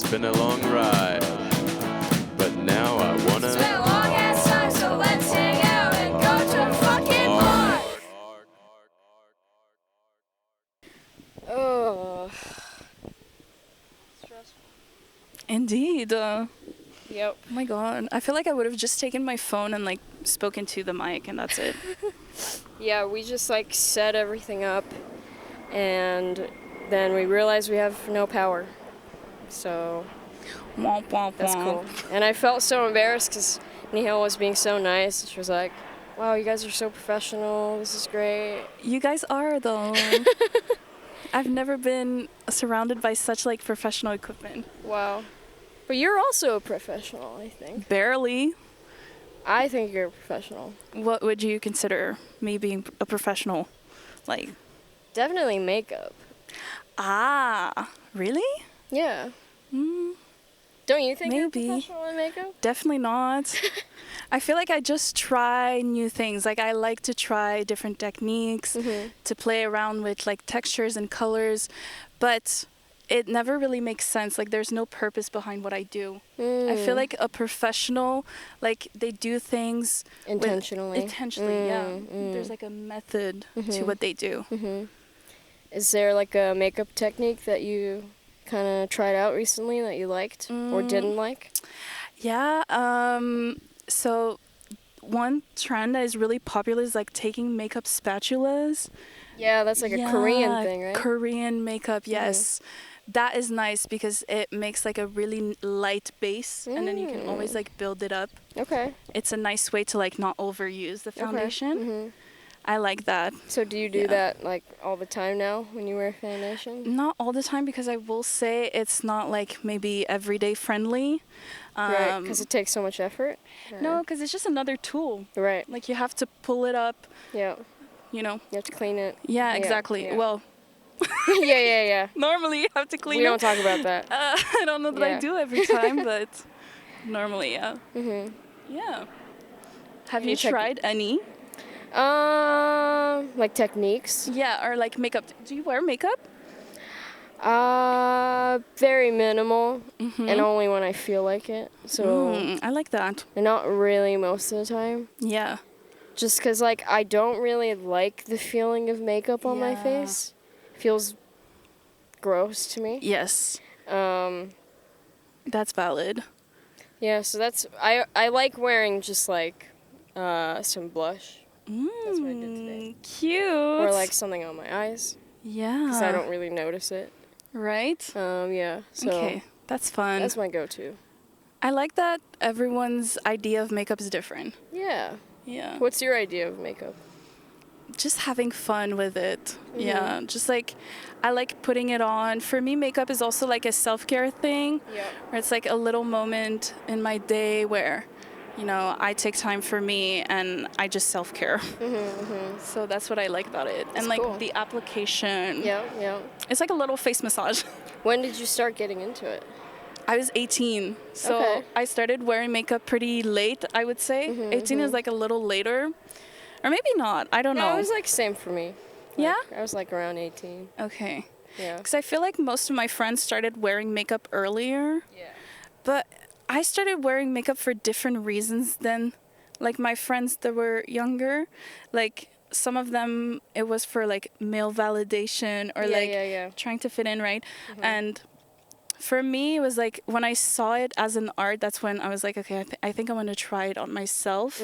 It's been a long ride, but now I wanna. It's been a long ass time, so let's hang out and go to a fucking bar. Oh. Stressful. Indeed. Yep. Oh my god. I feel like I would have just taken my phone and like spoken to the mic and that's it. Yeah, we just like set everything up and then we realized we have no power. So Womp womp that's womp. cool. And I felt so embarrassed because Nihel was being so nice. She was like, wow, you guys are so professional. This is great. You guys are though. I've never been surrounded by such like professional equipment. Wow. But you're also a professional, I think. Barely. I think you're a professional. What would you consider me being a professional? Like, Definitely makeup. really? Yeah. Mm, Don't you think you're Maybe. professional in makeup? definitely not. I feel like I just try new things. Like I like to try different techniques to play around with like textures and colors, but it never really makes sense. Like there's no purpose behind what I do. I feel like a professional, like they do things Intentionally. yeah. There's like a method to what they do. Is there like a makeup technique that you kind of tried out recently that you liked or didn't like? Yeah. So one trend that is really popular is like taking makeup spatulas. Yeah, that's like a Korean thing, right? Korean makeup, yes. That is nice because it makes like a really light base and then you can always like build it up. Okay. It's a nice way to like not overuse the foundation. I like that. So do you do Yeah. that like all the time now when you wear foundation? Not all the time because I will say it's not like maybe everyday friendly. Right, because it takes so much effort? No, because it's just another tool. Right. Like you have to pull it up, Yeah. you know. You have to clean it. Yeah, exactly. Yeah. Well, yeah. normally you have to clean We it. don't talk about that. I don't know that I Yeah. do every time, but normally, yeah. Yeah. Have Any you tried any? Like techniques? Yeah, or like makeup. Do you wear makeup? Very minimal, and only when I feel like it. So, I like that. and not really most of the time. Yeah. Just because, like, I don't really like the feeling of makeup on my Yeah. face. Feels gross to me. Yes. Um, That's valid. yeah, so that's, I like wearing just, like, some blush. That's what I did today. Cute. Or, like, something on my eyes. Yeah. Because I don't really notice it. Right? Yeah, so Okay. That's fun. that's my go-to. I like that everyone's idea of makeup is different. Yeah. Yeah. What's your idea of makeup? Just having fun with it. Yeah. Just like, I like putting it on. For me, makeup is also like a self-care thing. Yeah. Where it's like a little moment in my day where, you know, I take time for me and I just self-care. So that's what I like about it. And like cool. the application. Yeah. It's like a little face massage. When did you start getting into it? I was 18, so Okay. I started wearing makeup pretty late, I would say. 18 is like a little later. Or maybe not, I don't No, know. it was like same for me. Yeah? I was like around 18. Okay. Yeah. Because I feel like most of my friends started wearing makeup earlier. Yeah. But I started wearing makeup for different reasons than like my friends that were younger. Like some of them, it was for like male validation or Yeah. trying to fit in, right? And for me, it was like when I saw it as an art, that's when I was like, okay, I think I want to try it on myself.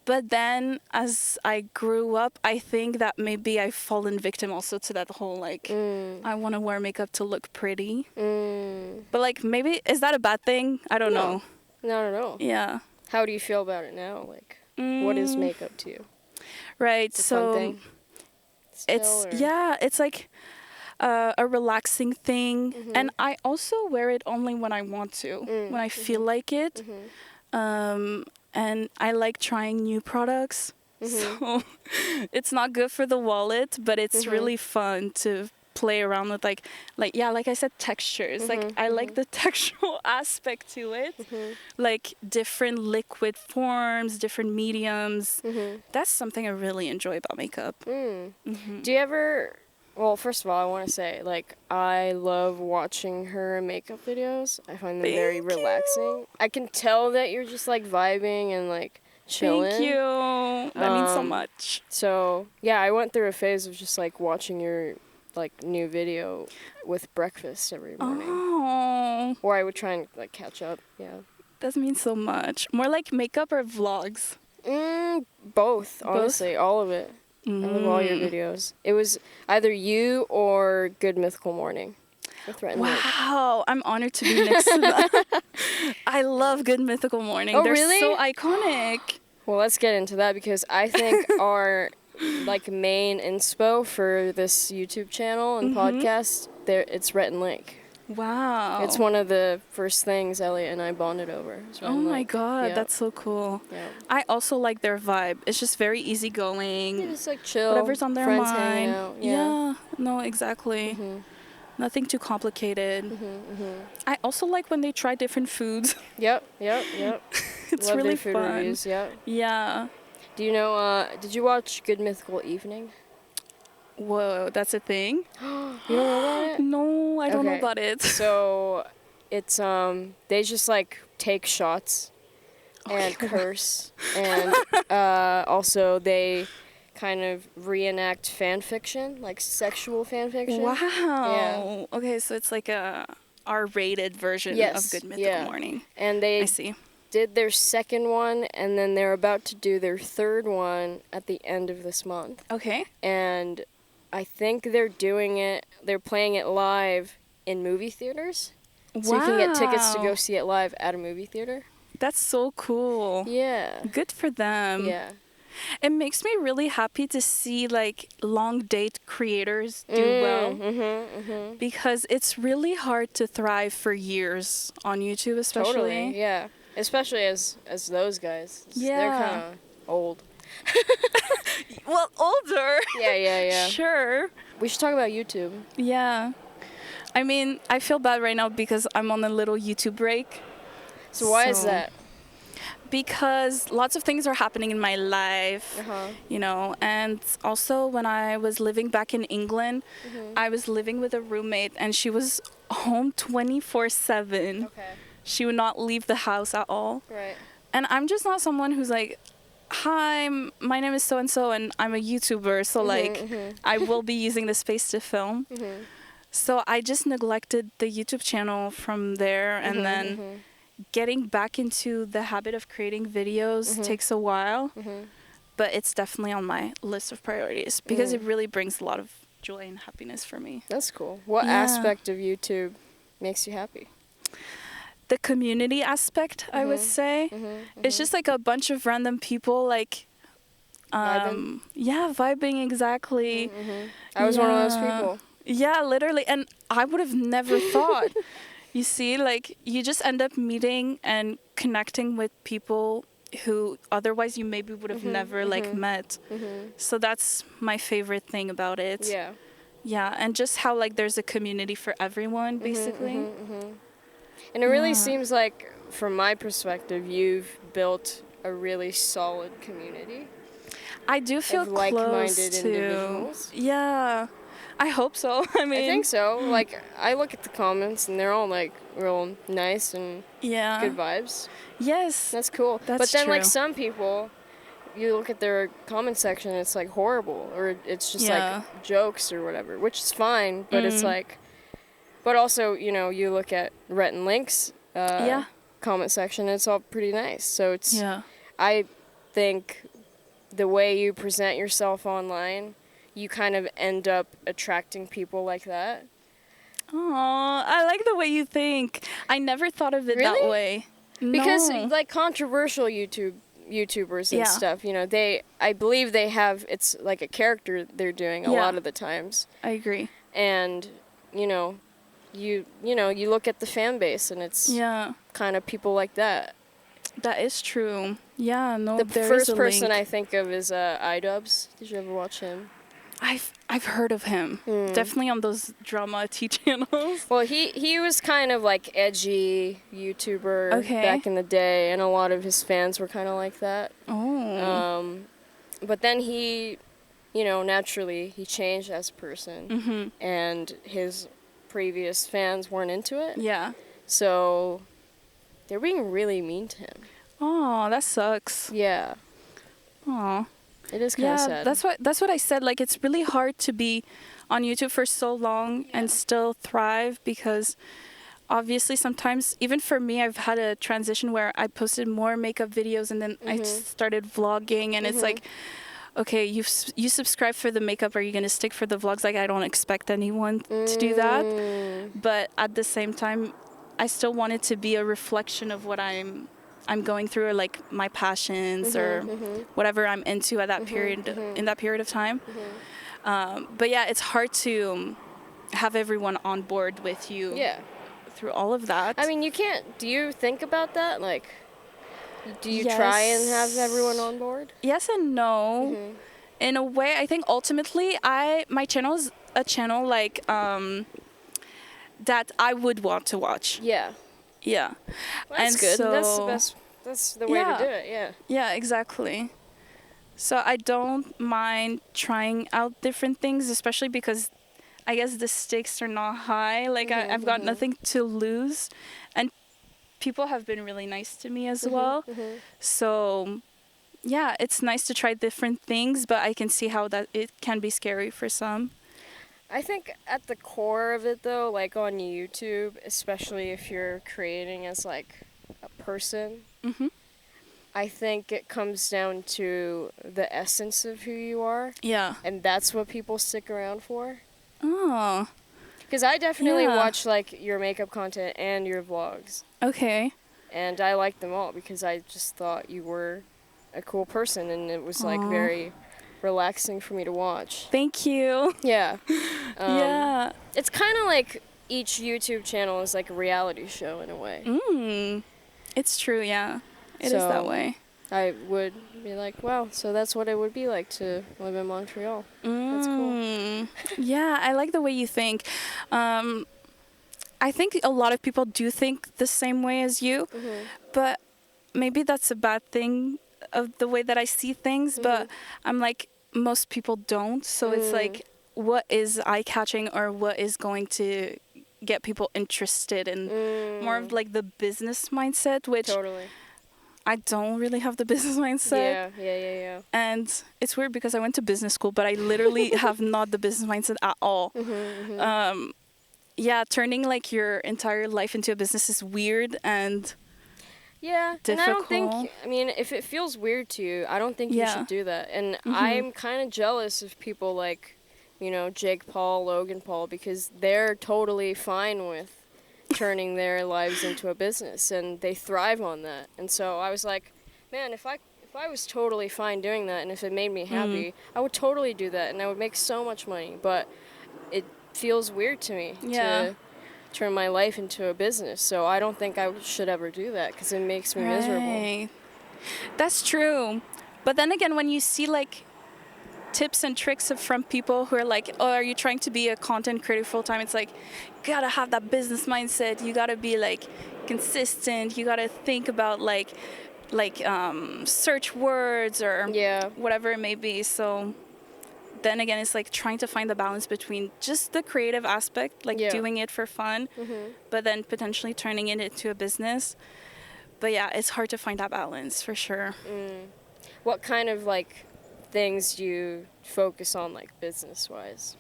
But then as I grew up, I think that maybe I've fallen victim also to that whole like, I want to wear makeup to look pretty. But like maybe, is that a bad thing? I don't know. No. Yeah. How do you feel about it now? Like, what is makeup to you? Right. It's a So fun thing? Still, or- it's like a relaxing thing. And I also wear it only when I want to, when I feel like it. And I like trying new products. So it's not good for the wallet, but it's really fun to play around with like I said, textures. Like I like the textural aspect to it. Like different liquid forms, different mediums. That's something I really enjoy about makeup. Do you ever Well, first of all, I want to say, like, I love watching her makeup videos. I find them very Thank relaxing. you. I can tell that you're just, like, vibing and, like, chilling. Thank you. That means so much. So, yeah, I went through a phase of just, like, watching your, like, new video with breakfast every morning. Oh, Or I would try and, like, catch up, yeah. that means so much. More like makeup or vlogs? Both, honestly, all of it. I love all your videos. It was either you or Good Mythical Morning with Rhett and Nick. Wow, I'm honored to be next to that. I love Good Mythical Morning. Oh, They're really? so iconic. Well, let's get into that because I think our like main inspo for this YouTube channel and podcast, it's Rhett and Link. Wow. It's one of the first things Elliot and I bonded over. Is Rhett Oh and my Link. god, Yeah. that's so cool. Yeah. I also like their vibe. It's just very easygoing. Yeah, just like chill. Whatever's on their friends mind. hanging out. Yeah, no, exactly. Nothing too complicated. I also like when they try different foods. Yep. It's Love really their food fun. reviews. Yep. Yeah. Do you know? Did you watch Good Mythical Evening? Whoa, that's a thing? You don't know about it? No, I don't know Okay. about it. So it's they just like take shots and curse and also they kind of reenact fan fiction, like sexual fan fiction. Wow. Yeah. Okay, so it's like a R-rated version Yes, of Good Mythical yeah. Morning. And I they see. did their second one and then they're about to do their third one at the end of this month. Okay. And I think they're playing it live in movie theaters. So you can get tickets to go see it live at a movie theater. That's so cool. Yeah. Good for them. Yeah. It makes me really happy to see like long date creators do well because it's really hard to thrive for years on YouTube, especially. Totally. Yeah. Especially as those guys. They're Yeah. kind of old. Well, older. Yeah. Sure. We should talk about YouTube. Yeah. I mean, I feel bad right now because I'm on a little YouTube break. So why is So- that? Because lots of things are happening in my life, you know, and also when I was living back in England, I was living with a roommate and she was home 24/7. Okay. She would not leave the house at all. Right. And I'm just not someone who's like, hi, my name is so-and-so and I'm a YouTuber, so like I will be using the space to film. So I just neglected the YouTube channel from there and then getting back into the habit of creating videos takes a while, but it's definitely on my list of priorities because it really brings a lot of joy and happiness for me. That's cool. What Yeah. aspect of YouTube makes you happy? The community aspect, I would say. It's just like a bunch of random people like Vibing? vibing exactly. I was one of those people. Yeah, literally. And I would have never thought. You see, like, you just end up meeting and connecting with people who otherwise you maybe would have never, like, met. So that's my favorite thing about it. Yeah. Yeah, and just how, like, there's a community for everyone, basically. And it really seems like, from my perspective, you've built a really solid community. I do feel Of close like-minded to... individuals. Yeah, I hope so. I mean... I think so. Like, I look at the comments, and they're all, like, real nice and Yeah. good vibes. Yes. That's cool. That's but then, like, true. some people, you look at their comment section, it's, like, horrible. Or it's just, like, jokes or whatever, which is fine. But it's, like... But also, you know, you look at Rhett and Link's comment section, it's all pretty nice. So it's... Yeah. I think the way you present yourself online, you kind of end up attracting people like that. Aw, I like the way you think. I never thought of it that Really? way. Because No. like controversial YouTubers and Yeah. stuff, you know, I believe they have, it's like a character they're doing a Yeah. lot of the times. I agree. And, you know, you look at the fan base and it's Yeah, kind of people like that. that is true. Yeah, no, The there is first a person link. I think of is iDubbbz. Did you ever watch him? I've heard of him. Definitely on those drama T channels. Well, he was kind of like edgy YouTuber Okay. back in the day, and a lot of his fans were kind of like that. Oh. But then he you know, naturally he changed as a person, and his previous fans weren't into it. Yeah. So they're being really mean to him. Oh, that sucks. Yeah. Oh. It is kind of sad. That's what I said. Like, it's really hard to be on YouTube for so long and still thrive, because obviously sometimes, even for me, I've had a transition where I posted more makeup videos and then I started vlogging, and it's like, okay, you subscribe for the makeup, are you going to stick for the vlogs? Like, I don't expect anyone to do that. But at the same time, I still want it to be a reflection of what I'm going through, or like my passions or whatever I'm into at that period, in that period of time. But yeah, it's hard to have everyone on board with you through all of that. I mean, you can't, do you think about that? Like, do you try and have everyone on board? Yes and no. In a way, I think ultimately my channel is a channel like that I would want to watch. Yeah. Yeah. Well, that's good. So, that's the best. That's the way to do it. Yeah. Yeah, exactly. So I don't mind trying out different things, especially because I guess the stakes are not high. Like, I've got nothing to lose, and people have been really nice to me as well. So yeah, it's nice to try different things, but I can see how that it can be scary for some. I think at the core of it, though, like on YouTube, especially if you're creating as like a person, I think it comes down to the essence of who you are. Yeah. And that's what people stick around for. Oh. Because I definitely watch like your makeup content and your vlogs. Okay. And I liked them all because I just thought you were a cool person, and it was like very relaxing for me to watch. Thank you. Yeah. Yeah. It's kind of like each YouTube channel is like a reality show in a way. It's true, yeah. It is that way. I would be like, wow, so that's what it would be like to live in Montreal. That's cool. Yeah, I like the way you think. I think a lot of people do think the same way as you, but maybe that's a bad thing of the way that I see things, but I'm like, most people don't. So it's like, what is eye-catching, or what is going to get people interested in more of like the business mindset, which I don't really have the business mindset. Yeah. And it's weird because I went to business school, but I literally have not the business mindset at all. Yeah, turning like your entire life into a business is weird and difficult. And I don't think, I mean, if it feels weird to you, I don't think you should do that. And I'm kind of jealous of people like, you know, Jake Paul, Logan Paul, because they're totally fine with turning their lives into a business, and they thrive on that. And so I was like, man, if I was totally fine doing that, and if it made me happy, I would totally do that, and I would make so much money. But it feels weird to me to turn my life into a business. So I don't think I should ever do that because it makes me miserable. That's true. But then again, when you see like tips and tricks from people who are like, oh, are you trying to be a content creator full time? It's like, you gotta have that business mindset. You gotta be like consistent. You gotta think about like search words or whatever it may be. So then again, it's like trying to find the balance between just the creative aspect, like doing it for fun, but then potentially turning it into a business. But yeah, it's hard to find that balance for sure. What kind of like things do you focus on, like business wise?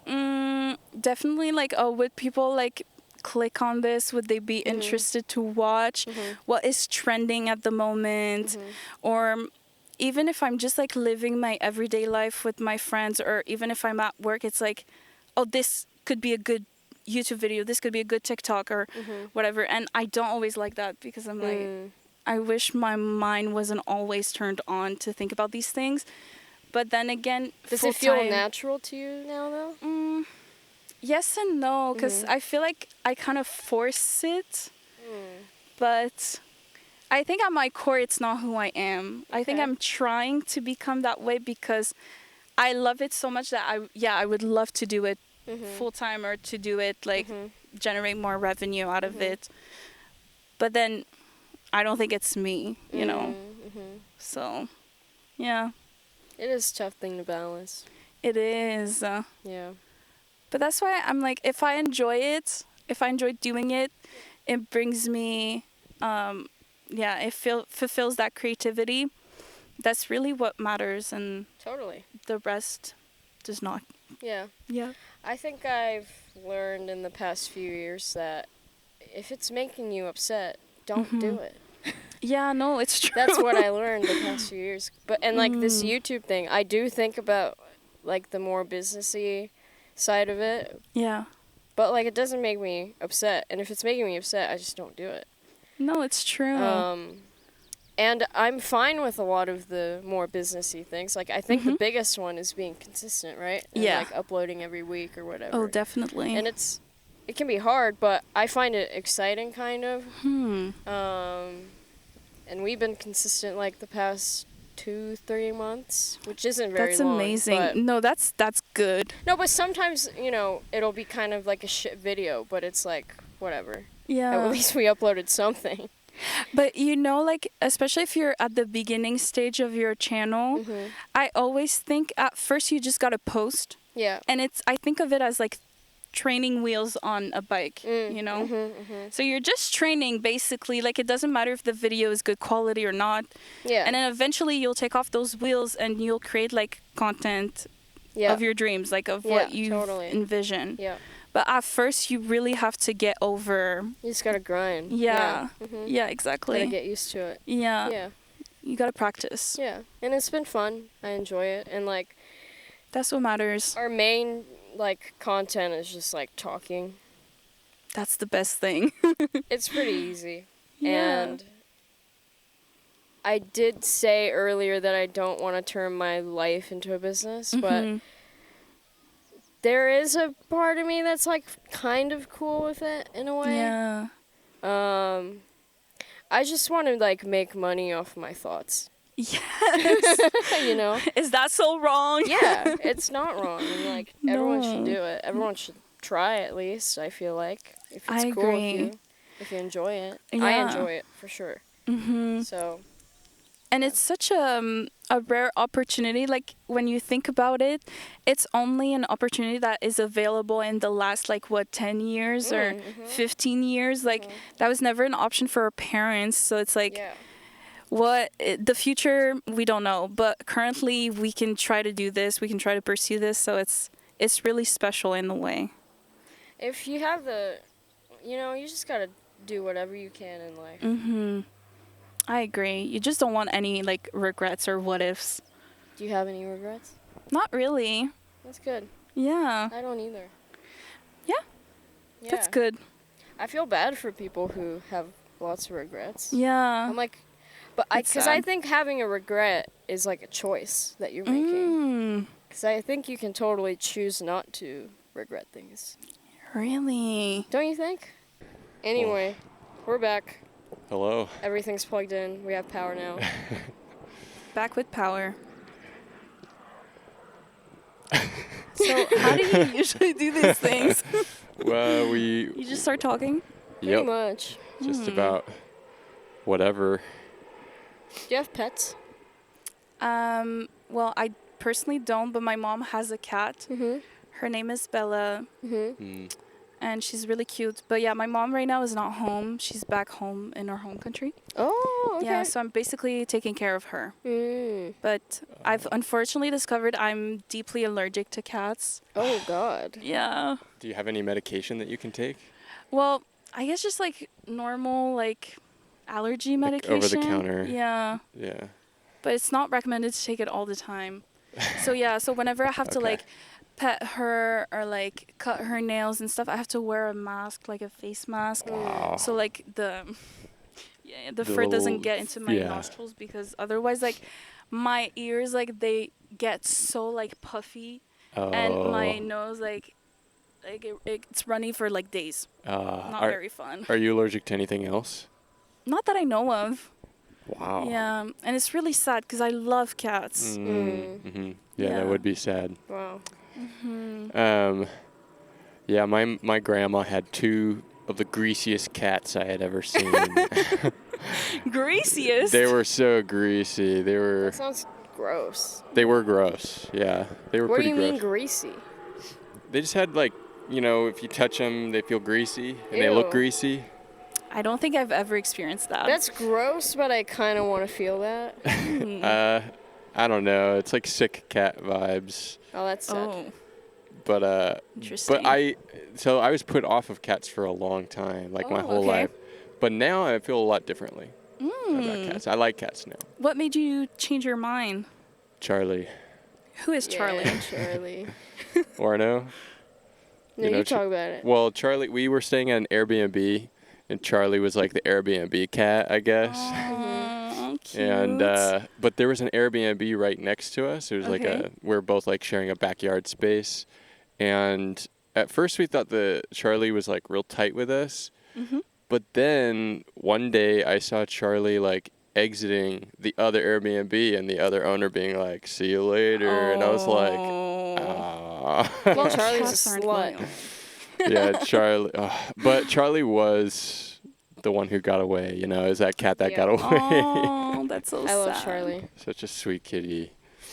Definitely like, oh, would people like click on this? Would they be interested to watch? What is trending at the moment? Or even if I'm just like living my everyday life with my friends, or even if I'm at work, it's like, oh, this could be a good YouTube video, this could be a good TikTok or whatever. And I don't always like that because I'm like, I wish my mind wasn't always turned on to think about these things. But then again, does it feel natural to you now though? Yes and no, because I feel like I kind of force it, but I think at my core it's not who I am. I think I'm trying to become that way because I love it so much that I would love to do it full time, or to do it like generate more revenue out of it. But then I don't think it's me, you know. So, yeah. It is a tough thing to balance. It is. Yeah. But that's why I'm like, if I enjoy doing it, it brings me, it fulfills that creativity. That's really what matters, and Totally. the rest does not. Yeah. Yeah. I think I've learned in the past few years that if it's making you upset, don't do it. Yeah, no, it's true. That's what I learned the past few years. But like this YouTube thing, I do think about like the more businessy side of it. Yeah. But like it doesn't make me upset, and if it's making me upset, I just don't do it. No, it's true. And I'm fine with a lot of the more businessy things. Like I think the biggest one is being consistent, right? And Yeah. like uploading every week or whatever. Oh, definitely. And it can be hard, but I find it exciting, kind of. And we've been consistent like the past 2-3 months, which isn't very long. That's amazing. No, that's good. No, but sometimes, it'll be kind of like a shit video, but it's like, whatever. Yeah. At least we uploaded something. But like, especially if you're at the beginning stage of your channel, I always think at first you just gotta post. Yeah. And I think of it as like training wheels on a bike, So you're just training, basically. Like, it doesn't matter if the video is good quality or not. Yeah. And then eventually you'll take off those wheels and you'll create like content of your dreams, like of what you envision. Yeah. But at first you really have to get over. You just gotta grind. Yeah. Yeah, exactly. Gotta get used to it. Yeah. Yeah. You gotta practice. Yeah. And it's been fun. I enjoy it. And like, that's what matters. our main like content is just like talking. That's the best thing. It's pretty easy. Yeah. And I did say earlier that I don't want to turn my life into a business, but there is a part of me that's like kind of cool with it in a way. Yeah. I just want to like make money off my thoughts. Yes. Is that so wrong? Yeah, it's not wrong. And like everyone should do it. Everyone should try at least, I feel like. If it's I cool agree. if you enjoy it. Yeah. I enjoy it for sure. So, and it's such a rare opportunity. Like, when you think about it, it's only an opportunity that is available in the last, like, 10 years or 15 years? Like, that was never an option for our parents. So it's like, the future, we don't know. But currently, we can try to do this. We can try to pursue this. So it's really special in a way. if you have you just gotta do whatever you can in life. I agree. You just don't want any, like, regrets or what ifs. Do you have any regrets? Not really. That's good. Yeah. I don't either. Yeah. That's good. I feel bad for people who have lots of regrets. Yeah. I'm like, because I think having a regret is like a choice that you're making. Because I think you can totally choose not to regret things. Really? Don't you think? Anyway, we're back. Hello. Everything's plugged in. We have power now. Back with power. So how do you usually do these things? Well, You just start talking? Pretty much. Just about whatever. Do you have pets? Well, I personally don't, but my mom has a cat. Her name is Bella. And she's really cute. But yeah, my mom right now is not home. She's back home in her home country. Oh, okay. Yeah, so I'm basically taking care of her. But I've unfortunately discovered I'm deeply allergic to cats. Oh, God. Yeah. Do you have any medication that you can take? Well, I guess just like normal, like, allergy medication. Over the counter. Yeah. Yeah. But it's not recommended to take it all the time. So yeah, so whenever I have to like pet her or like cut her nails and stuff, I have to wear a mask, like a face mask. Wow. So like the fur doesn't get into my nostrils, because otherwise like my ears, like, they get so like puffy and my nose like it's runny for like days. Not very fun. Are you allergic to anything else? Not that I know of. Wow. Yeah, and it's really sad because I love cats. Yeah, that would be sad. Wow. Yeah, my grandma had 2 of the greasiest cats I had ever seen. Greasiest? They were so greasy. They were. That sounds gross. They were gross. Yeah, they were What do pretty you gross. mean greasy? They just had like, if you touch them, they feel greasy and they look Ew. greasy. I don't think I've ever experienced that. That's gross, but I kind of want to feel that. I don't know. It's like sick cat vibes. Oh, that's sad. Oh, But interesting. I was put off of cats for a long time, like my Oh, whole okay. life. But now I feel a lot differently about cats. I like cats now. What made you change your mind? Charlie. Who is Charlie? Yeah, Charlie. Orono. No, you talk about it. Well, Charlie, we were staying at an Airbnb, and Charlie was like the Airbnb cat, I guess. Oh, cute. And but there was an Airbnb right next to us. It was like Okay. we're both like sharing a backyard space, and at first we thought the Charlie was like real tight with us, but then one day I saw Charlie like exiting the other Airbnb and the other owner being like, "See you later," and I was like, "Ah." Well, Charlie's a Cats aren't slut. loyal. Yeah, Charlie. But Charlie was the one who got away. Is that cat that Yeah. got away? Oh, that's so I sad. love Charlie. Such a sweet kitty.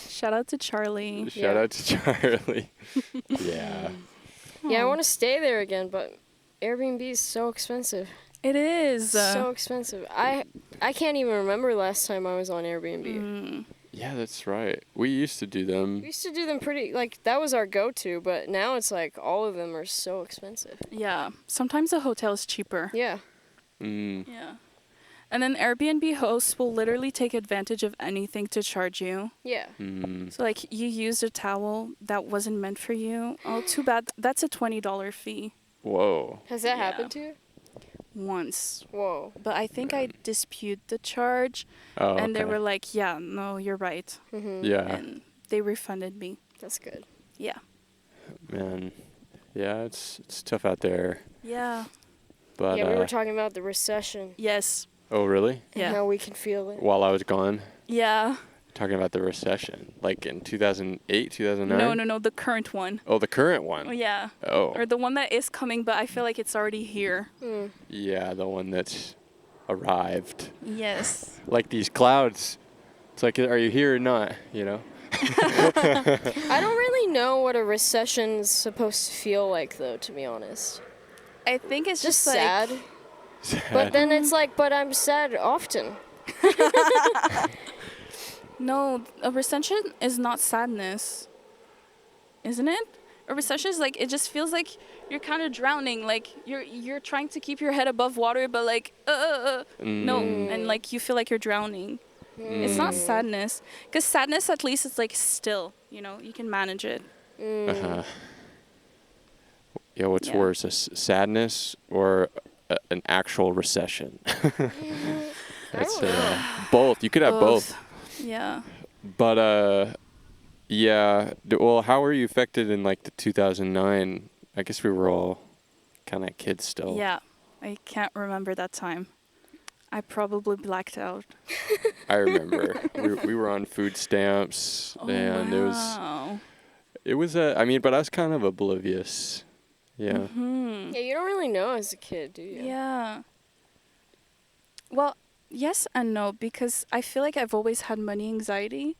Shout out to Charlie. Shout out to Charlie. Yeah. Yeah, I want to stay there again, but Airbnb is so expensive. It is. So expensive. I can't even remember last time I was on Airbnb. Yeah, that's right. We used to do them. We used to do them pretty, like, that was our go-to, but now it's like all of them are so expensive. Yeah. Sometimes a hotel is cheaper. Yeah. Yeah. And then Airbnb hosts will literally take advantage of anything to charge you. Yeah. So, like, you used a towel that wasn't meant for you. Oh, too bad. That's a $20 fee Whoa. Has that Yeah. happened to you? once. Whoa. But I think I dispute the charge. Oh, And they okay. were like, yeah, no, you're right. Yeah, And they refunded me. That's good. Yeah. man. Yeah, it's tough out there. Yeah. But Yeah, we were talking about the recession Yes. oh, really? and Yeah. how we can feel it. While I was gone, Yeah. talking about the recession, like in 2008, 2009. No, the current one. Oh, the current Oh, one. yeah. Oh, Or the one that is coming, but I feel like it's already here. yeah, the one that's arrived. Yes. Like these clouds. It's like, are you here or not? I don't really know what a recession's supposed to feel like, though, to be honest. I think it's Just just like, sad. But then it's like, but I'm sad often. no, a recession is not sadness, isn't it? A recession is like, it just feels like you're kind of drowning, like you're trying to keep your head above water, but like no, and like you feel like you're drowning. It's not sadness, because sadness at least is like still, you can manage it. Uh-huh. Yeah, what's Yeah. worse, sadness or an actual recession? That's both. You could have both. Yeah. But yeah. Well, how were you affected in like the 2009? I guess we were all kind of kids still. Yeah, I can't remember that time. I probably blacked out. I remember we were on food stamps, and wow. it was I mean, but I was kind of oblivious. Yeah. Yeah, you don't really know as a kid, do you? Yeah. Well, yes and no, because I feel like I've always had money anxiety.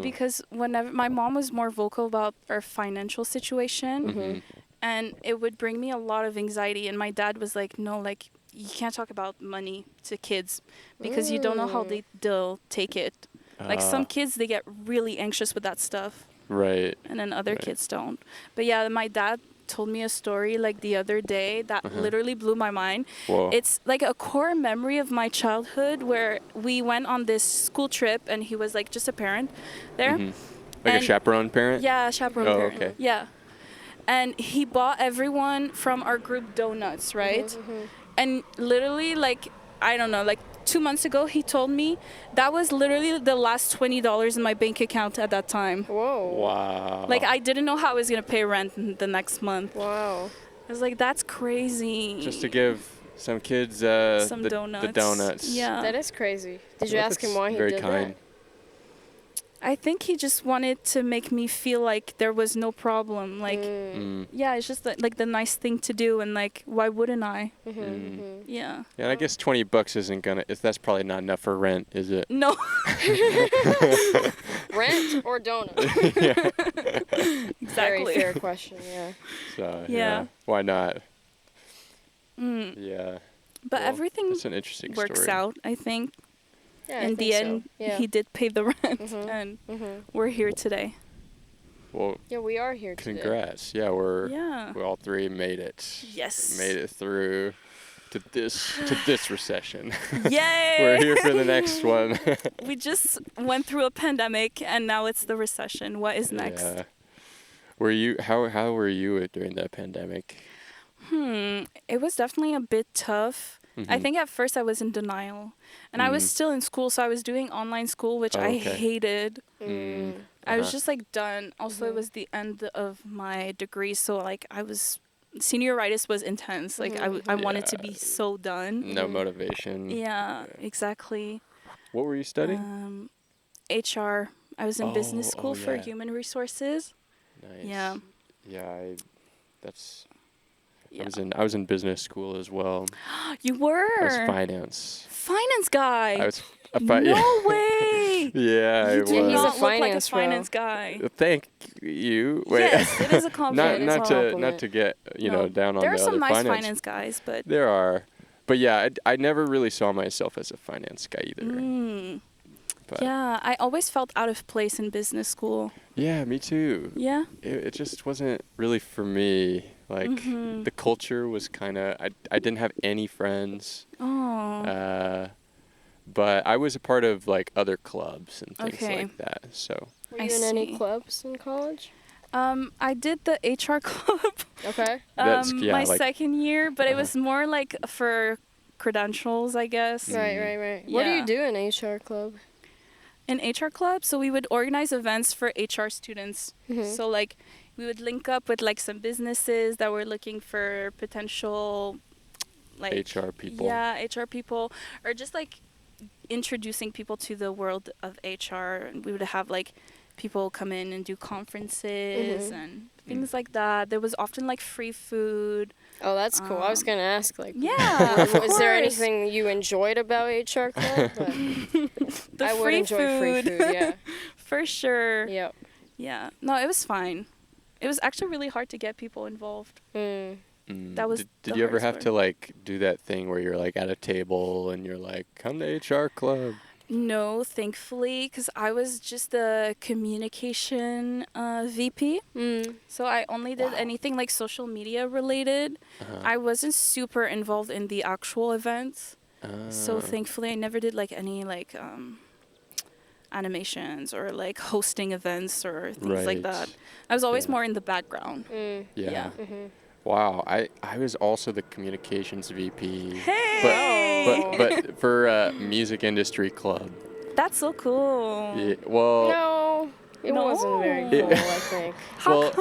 Because whenever my mom was more vocal about our financial situation, and it would bring me a lot of anxiety. And my dad was like, no, like, you can't talk about money to kids because you don't know how they'll take it. Like some kids, they get really anxious with that stuff. Right. And then other kids don't. But yeah, my dad told me a story like the other day that literally blew my mind. Whoa. It's like a core memory of my childhood where we went on this school trip and he was like just a parent there. Like a and- chaperone parent? Yeah, chaperone Oh, parent. okay. Yeah. And he bought everyone from our group donuts, right? And literally, like, I don't know, like 2 months ago, he told me that was literally the last $20 in my bank account at that time. Whoa. Wow. Like, I didn't know how I was going to pay rent the next month. Wow. I was like, that's crazy. Just to give some kids some the donuts. donuts. Yeah. That is crazy. Did you Well, ask him that's why he very did kind. I think he just wanted to make me feel like there was no problem. Like, yeah, it's just like the nice thing to do, and like, why wouldn't I? Yeah. Yeah, and I guess $20 isn't gonna. That's probably not enough for rent, is it? No. Rent or donut? Exactly. Very fair question. Yeah. So Yeah. why not? Yeah. But Well, everything that's an interesting works story. out, I think. Yeah, I In think the so. end, Yeah. he did pay the rent, and we're here today. Well, Yeah, we are here today. congrats. Yeah, we all three made it. Yes. Made it through to this recession. Yay! We're here for the next one. We just went through a pandemic, and now it's the recession. What is next? Yeah. How were you during that pandemic? It was definitely a bit tough. I think at first I was in denial, and I was still in school, so I was doing online school, which I hated. I was just like done. Also, it was the end of my degree, so like senioritis was intense. Like I wanted to be so done. No motivation. Yeah, exactly. What were you studying? HR. I was in business school for human resources. Nice. Yeah. Yeah, I was in business school as well. You were? I was finance. Finance guy. I was no way. Yeah, I You was. do He's a not look like a finance bro. finance guy. Thank you. Wait. Yes, it is a compliment. not to get down on there are the some other nice finance guys, but there are, but yeah, I never really saw myself as a finance guy either. But yeah, I always felt out of place in business school. Yeah, me too. Yeah. It just wasn't really for me. Like the culture was kind of. I didn't have any friends. Oh. But I was a part of like other clubs and things like that. So. Were you in any clubs in college? I did the HR club. Okay. My second year, but it was more like for credentials, I guess. Right. What do you do in HR club? In HR club, so we would organize events for HR students. So like we would link up with like some businesses that were looking for potential like HR people. Yeah, HR people, or just like introducing people to the world of HR. And we would have like people come in and do conferences and things like that. There was often like free food. Oh, that's cool. I was gonna ask, like, is there anything you enjoyed about HR club? The I free would enjoy free food, yeah. For sure. Yep. Yeah. No, it was fine. It was actually really hard to get people involved. That was. Did you ever have to like do that thing where you're like at a table and you're like, come to HR club? No, thankfully, because I was just the communication VP. So I only did anything like social media related. I wasn't super involved in the actual events. So thankfully, I never did like any like animations or like hosting events or things like that. I was always more in the background. Yeah. Wow, I was also the communications VP. Hey! But for music industry club. That's so cool. Yeah, well. No, it wasn't very cool. I think. Well,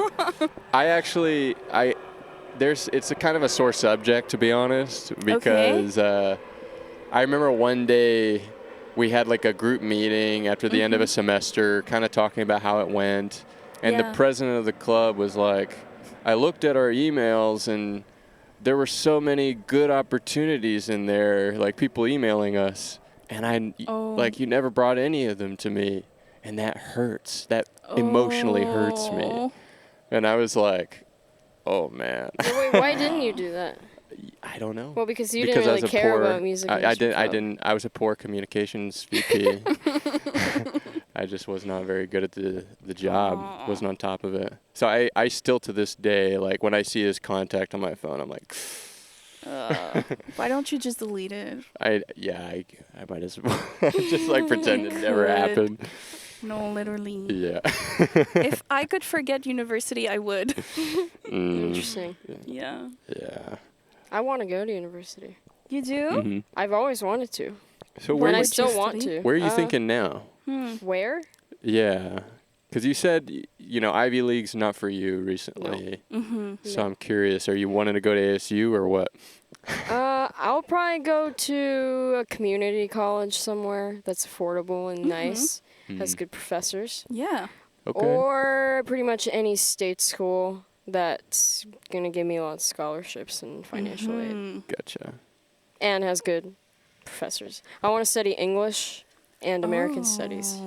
it's a kind of a sore subject, to be honest, because I remember one day we had like a group meeting after the end of a semester, kind of talking about how it went, and the president of the club was like, I looked at our emails and there were so many good opportunities in there, like people emailing us, and like you never brought any of them to me, and that hurts. That emotionally hurts me. And I was like, oh man. Wait, why didn't you do that? I don't know. Well, because you didn't really care about music. I didn't. I was a poor communications VP. I just was not very good at the job. Wasn't on top of it. So I still to this day, like when I see his contact on my phone, I'm like, why don't you just delete it? I might as well just like pretend it never happened. No, literally. Yeah. If I could forget university, I would. Interesting. Yeah. Yeah. I want to go to university. You do? I've always wanted to. So and I still want to. Where are you thinking now? Where? Yeah. Because you said, Ivy League's not for you recently. No. So I'm curious, are you wanting to go to ASU or what? I'll probably go to a community college somewhere that's affordable and nice. has good professors. Yeah. Okay. Or pretty much any state school that's going to give me a lot of scholarships and financial aid. Gotcha. And has good professors. I want to study English and American studies.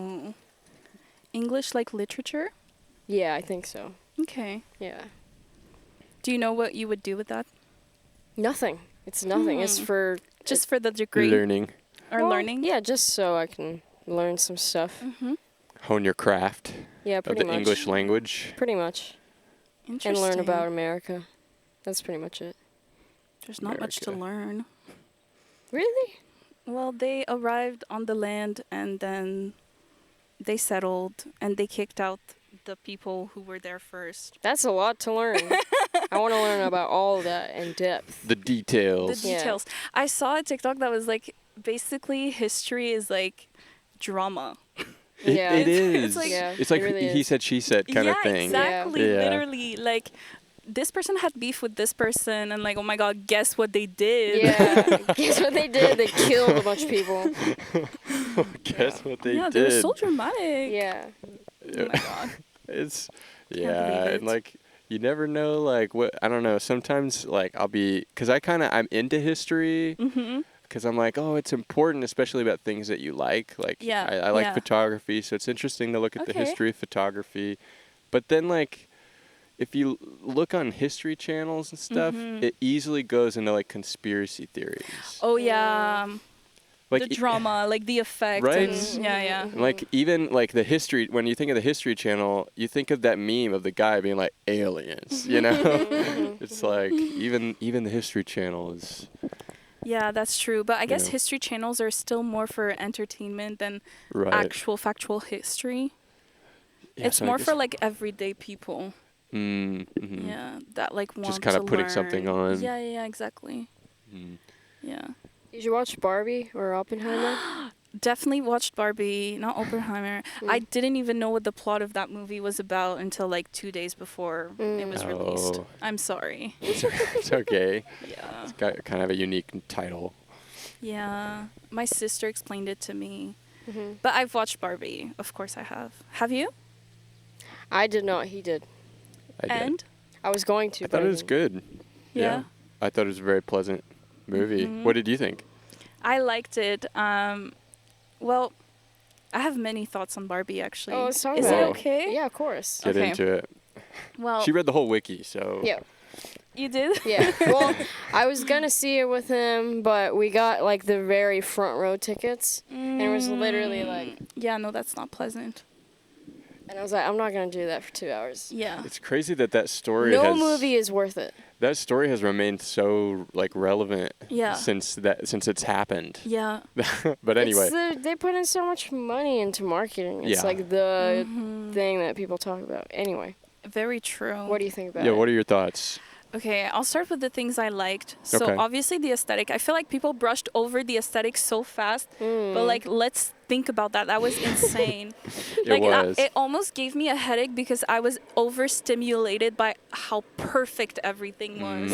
English like literature? Yeah, I think so. Okay. Yeah. Do you know what you would do with that? Nothing. It's nothing. It's for... Just for the degree? Learning. Or learning? Yeah, just so I can learn some stuff. Hone your craft Yeah, of pretty the much. English language. Pretty much. Interesting. And learn about America. That's pretty much it. There's not much to America. learn. Really? Well, they arrived on the land and then they settled and they kicked out the people who were there first. That's a lot to learn. I want to learn about all of that in depth. The details. The details. I saw a TikTok that was like, basically history is like drama. Yeah. It is. It's like- Yeah, It's like it really he is. said, she said kind of thing. Exactly. Yeah. Literally, like this person had beef with this person, and like, oh my god, guess what they did? Yeah. Guess what they did? They killed a bunch of people. Guess what they yeah, did. they were so dramatic. Yeah. Oh my god. It's believe and it. like you never know, like what I don't know. Sometimes like I'm into history because I'm like, oh, it's important, especially about things that you like. Like Yeah, I like yeah. photography, so it's interesting to look at the Okay. history of photography. But then like if you look on history channels and stuff, it easily goes into like conspiracy theories. Oh yeah. Like The drama, like the effect. Right? And, yeah. Like even like the history, when you think of the History Channel, you think of that meme of the guy being like aliens, you know? It's like even the History Channel is Yeah, that's true. But I guess Yeah. history channels are still more for entertainment than right. actual factual history. Yeah, It's so I more guess- for like everyday people. Mm-hmm. Yeah, that like want Just kinda to putting learn. something on. Yeah, exactly. Mm. Yeah. Did you watch Barbie or Oppenheimer? Definitely watched Barbie, not Oppenheimer. I didn't even know what the plot of that movie was about until like 2 days before it was released. Oh. I'm sorry. It's okay. Yeah. It's got kind of a unique title. Yeah. My sister explained it to me. But I've watched Barbie. Of course I have. Have you? I did not. He did. I did. And? I was going to. I but thought I it was didn't. good. Yeah. I thought it was a very pleasant movie. What did you think? I liked it. Well, I have many thoughts on Barbie actually. Oh, let's talk Is about it it. okay? Yeah, of course. Get Okay. into it. Well, She read the whole wiki, so Yeah. you did? Yeah. Well, I was gonna see it with him, but we got like the very front row tickets, and it was literally like, Yeah, no, that's not pleasant. and I was like, I'm not gonna do that for 2 hours. Yeah. it's crazy that story No has movie is worth it. that story has remained so like relevant Yeah. since it's happened. Yeah. But anyway, They put in so much money into marketing. It's Yeah. like the thing that people talk about. Anyway, Very true. what do you think about yeah, it? what are your thoughts? Okay, I'll start with the things I liked. So Okay. obviously the aesthetic. I feel like people brushed over the aesthetic so fast, but like let's think about that. That was insane. It was. It almost gave me a headache because I was overstimulated by how perfect everything was.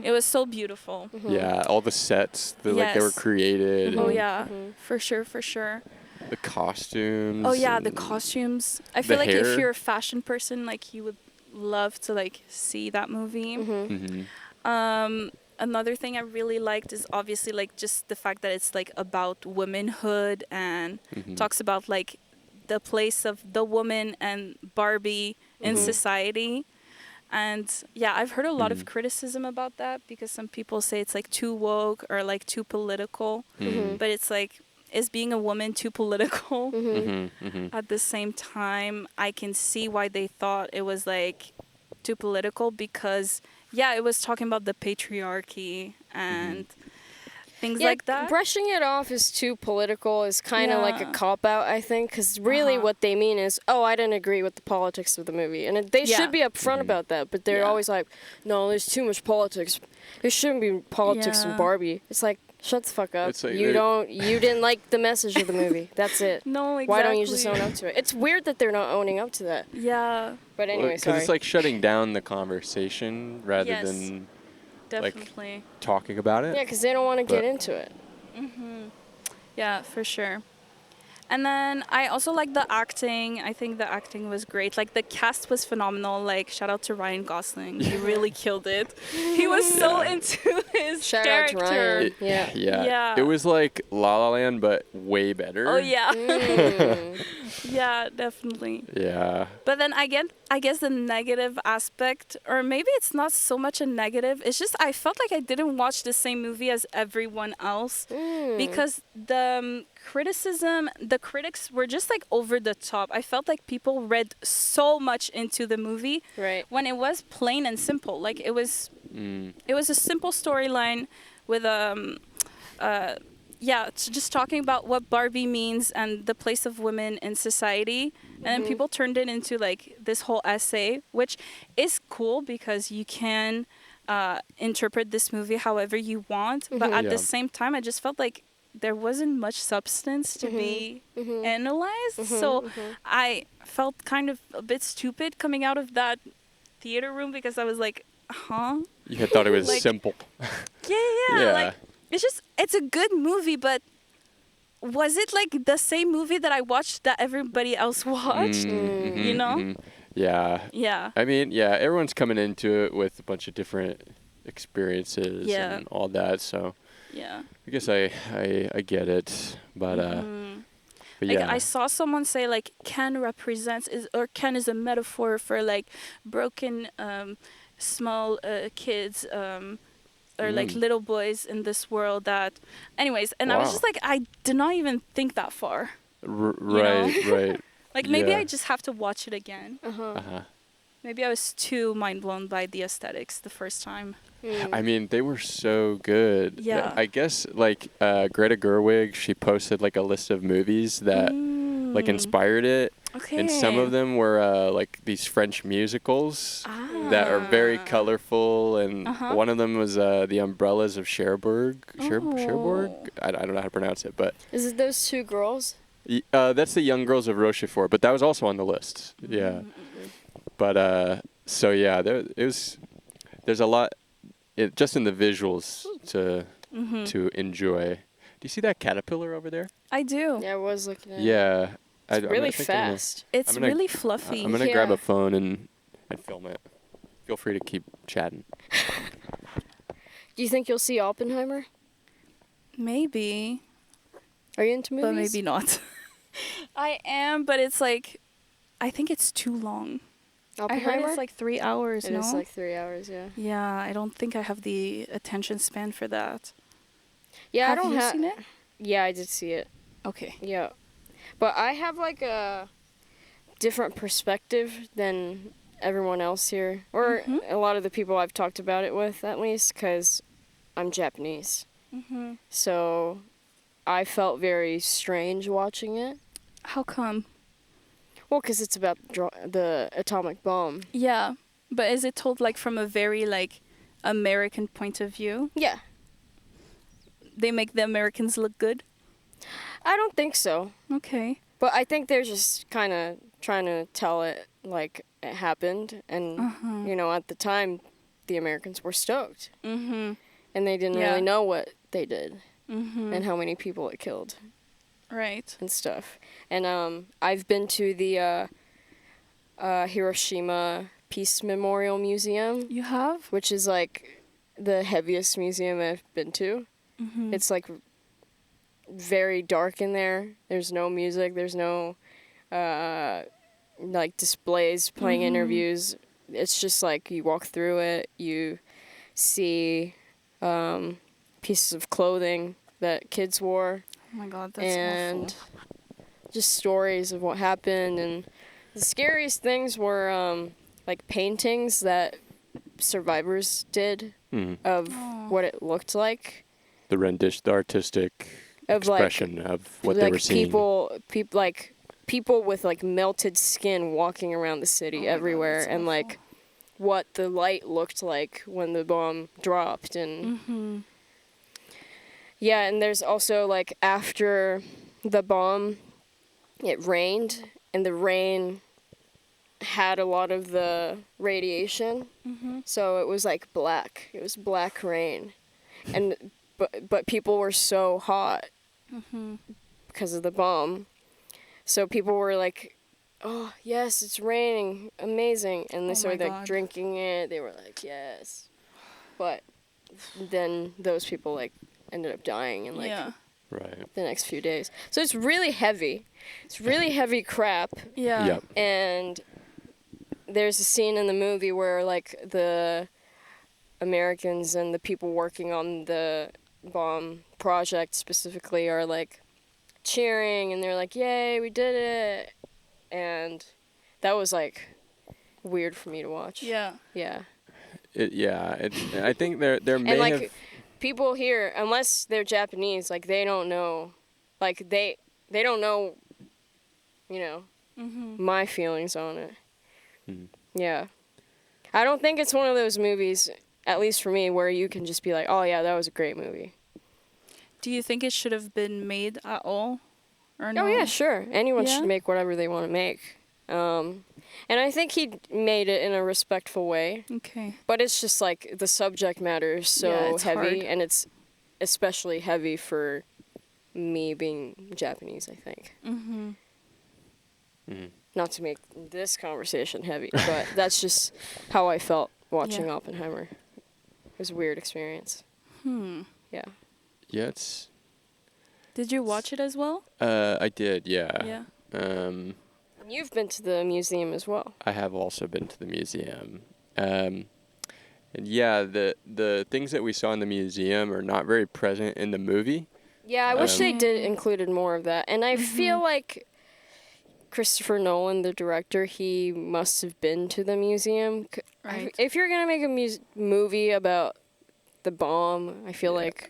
It was so beautiful. Yeah, all the sets, like they were Yes. created. Oh and yeah, for sure, for sure. The costumes. Oh yeah, the and costumes. I the feel like if hair. you're a fashion person, like you would love to like see that movie. Mhm. Another thing I really liked is obviously like just the fact that it's like about womanhood and talks about like the place of the woman and Barbie in society. And yeah, I've heard a lot of criticism about that because some people say it's like too woke or like too political. But it's like, is being a woman too political? At the same time, I can see why they thought it was like too political because yeah, it was talking about the patriarchy and things Yeah, like that. brushing it off as too political is kind of like a Yeah. cop-out, I think, because really what they mean is, oh, I didn't agree with the politics of the movie. And they Yeah. should be upfront about that, but they're Yeah. always like, no, there's too much politics. There shouldn't be politics in Yeah. Barbie. It's like, shut the fuck up. It's like You they- you didn't like the message of the movie. That's it. No, exactly. Why don't you just own up to it? It's weird that they're not owning up to that. Yeah, But anyway, Because sorry. it's like shutting down the conversation rather Yes. than definitely. talking about it. yeah, because they don't want to get But- into it. Yeah, for sure. And then I also like the acting. I think the acting was great. Like the cast was phenomenal. Like shout out to Ryan Gosling. He really killed it. He was so into his Shout character. out to Ryan. Yeah. It was like La La Land, but way better. Oh yeah. Yeah, definitely. Yeah. But then I guess the negative aspect, or maybe it's not so much a negative, it's just I felt like I didn't watch the same movie as everyone else because the the critics were just like over the top. I felt like people read so much into the movie when it was plain and simple. Like it was a simple storyline with it's just talking about what Barbie means and the place of women in society. And then people turned it into like this whole essay, which is cool because you can interpret this movie however you want. But at the same time, I just felt like there wasn't much substance to be analyzed. So I felt kind of a bit stupid coming out of that theater room because I was like, You had thought it was like, simple. Yeah. Like, it's a good movie, but was it like the same movie that I watched that everybody else watched? You know? Yeah. Yeah. I mean, everyone's coming into it with a bunch of different experiences and all that, so yeah. I guess I get it, but but like, yeah. I saw someone say like Ken Ken is a metaphor for like broken small kids or like little boys in this world that anyways, and I was just like, I did not even think that far. Right. Like maybe I just have to watch it again. Maybe I was too mind blown by the aesthetics the first time. I mean, they were so good. Yeah. I guess like Greta Gerwig, she posted like a list of movies that like inspired it. Okay. And some of them were like these French musicals that are very colorful, and one of them was The Umbrellas of Cherbourg. Cherbourg? I don't know how to pronounce it, but is it those two girls? That's The Young Girls of Rochefort, but that was also on the list. Yeah. But so yeah, there's a lot just in the visuals to enjoy. Do you see that caterpillar over there? I do. Yeah, I was looking at it. Yeah. It's really fast. It's really fluffy. I'm going to grab a phone and film it. Feel free to keep chatting. Do you think you'll see Oppenheimer? Maybe. Are you into movies? But maybe not. I am, but it's like, I think it's too long. Oppenheimer? I heard it's like 3 hours, It is like 3 hours, yeah. Yeah, I don't think I have the attention span for that. Yeah, have I don't you seen it? Yeah, I did see it. Okay. Yeah. But I have like a different perspective than everyone else here. Or a lot of the people I've talked about it with, at least, because I'm Japanese. So I felt very strange watching it. How come? Well, because it's about the atomic bomb. Yeah. But is it told like from a very like American point of view? Yeah. They make the Americans look good? I don't think so. Okay. But I think they're just kind of trying to tell it like it happened. And, you know, at the time, the Americans were stoked. And they didn't really know what they did and how many people it killed. Right. And stuff. And I've been to the Hiroshima Peace Memorial Museum. You have? Which is like the heaviest museum I've been to. It's like very dark in there. There's no music. There's no like displays playing interviews. It's just like you walk through it, you see pieces of clothing that kids wore. Oh my God, that's and awful. Just stories of what happened. And the scariest things were like paintings that survivors did of what it looked like. The rendition, the artistic expression of what they were seeing. People with like melted skin walking around the city everywhere, and like what the light looked like when the bomb dropped. And yeah, and there's also like after the bomb, it rained, and the rain had a lot of the radiation, so it was like black. It was black rain, and but people were so hot because of the bomb So people were like, oh, yes, it's raining. Amazing. And they started like drinking it. They were like, yes. But then those people like ended up dying in like the next few days. So it's really heavy. It's really heavy crap. Yeah. Yep. And there's a scene in the movie where like the Americans and the people working on the bomb project specifically are like cheering and they're like, yay, we did it. And that was like weird for me to watch. Yeah. Yeah. I think there may and like have people here, unless they're Japanese, like they don't know, like they don't know, you know, my feelings on it. Yeah. I don't think it's one of those movies, at least for me, where you can just be like, oh yeah, that was a great movie. Do you think it should have been made at all? Or no? Oh yeah, sure. Anyone should make whatever they want to make. And I think he made it in a respectful way. Okay. But it's just like the subject matter is so heavy, hard. and it's especially heavy for me being Japanese, I think. Not to make this conversation heavy, but that's just how I felt watching Oppenheimer. It was a weird experience. Yeah. Yeah, it's. Did you watch it as well? I did, yeah. Yeah. You've been to the museum as well. I have also been to the museum. And yeah, the things that we saw in the museum are not very present in the movie. Yeah, I wish they did included more of that. And I feel like Christopher Nolan, the director, he must have been to the museum. Right. If you're going to make a movie about the bomb, I feel like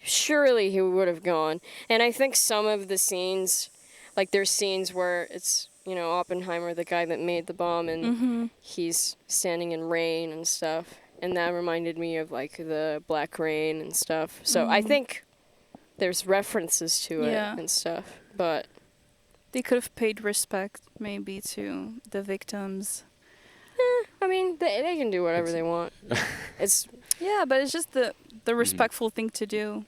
surely he would have gone. And I think some of the scenes, like there's scenes where it's, you know, Oppenheimer, the guy that made the bomb, and he's standing in rain and stuff. And that reminded me of like the Black Rain and stuff. So I think there's references to it and stuff. But they could have paid respect maybe to the victims. I mean, they can do whatever they want. It's but it's just the respectful thing to do.